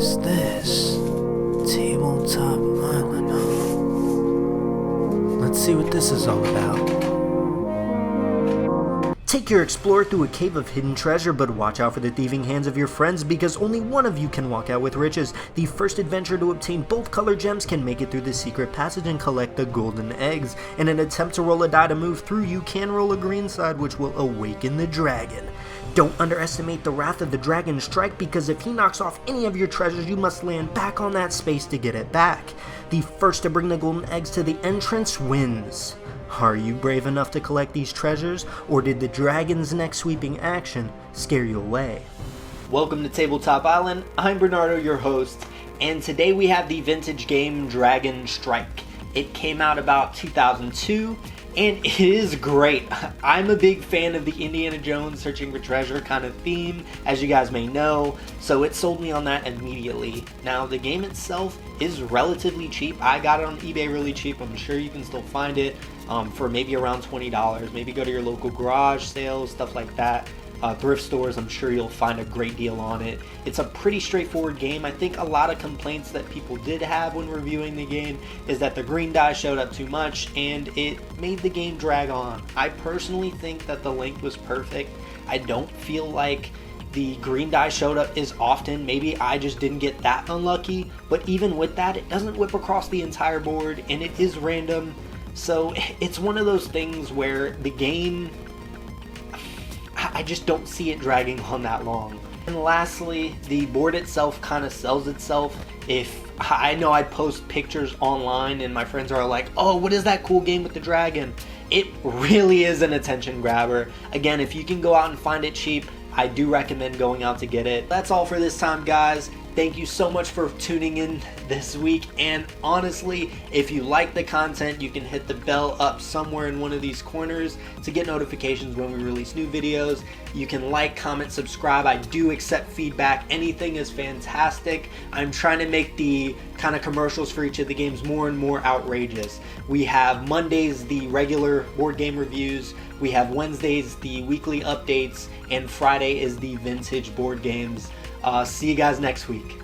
is this? Tabletop Island, huh? Let's see what this is all about. Take your explorer through a cave of hidden treasure, but watch out for the thieving hands of your friends because only one of you can walk out with riches. The first adventurer to obtain both color gems can make it through the secret passage and collect the golden eggs. In an attempt to roll a die to move through, you can roll a green side, which will awaken the dragon. Don't underestimate the wrath of the dragon strike, because if he knocks off any of your treasures, you must land back on that space to get it back. The first to bring the golden eggs to the entrance wins. Are you brave enough to collect these treasures, or did the dragon's next sweeping action scare you away? Welcome to Tabletop Island. I'm Bernardo, your host, and today we have the vintage game Dragon Strike. It came out about 2002, and it is great. I'm a big fan of the Indiana Jones searching for treasure kind of theme, as you guys may know, so it sold me on that immediately. Now, the game itself is relatively cheap. I got it on eBay really cheap. I'm sure you can still find it for maybe around $20. Maybe go to your local garage sales, stuff like that. Thrift stores, I'm sure you'll find a great deal on it. It's a pretty straightforward game. I think a lot of complaints that people did have when reviewing the game is that the green die showed up too much and it made the game drag on. I personally think that the length was perfect. I don't feel like the green die showed up as often. Maybe I just didn't get that unlucky, but even with that, it doesn't whip across the entire board and it is random. So it's one of those things where the game, I just don't see it dragging on that long. And lastly, the board itself kind of sells itself. If I know I post pictures online and my friends are like, oh, what is that cool game with the dragon? It really is an attention grabber. Again, if you can go out and find it cheap, I do recommend going out to get it. That's all for this time, guys. Thank you so much for tuning in this week, and honestly, if you like the content, you can hit the bell up somewhere in one of these corners to get notifications when we release new videos. You can like, comment, subscribe. I do accept feedback. Anything is fantastic. I'm trying to make the kind of commercials for each of the games more and more outrageous. We have Mondays the regular board game reviews, we have Wednesdays the weekly updates, and Friday is the vintage board games. See you guys next week.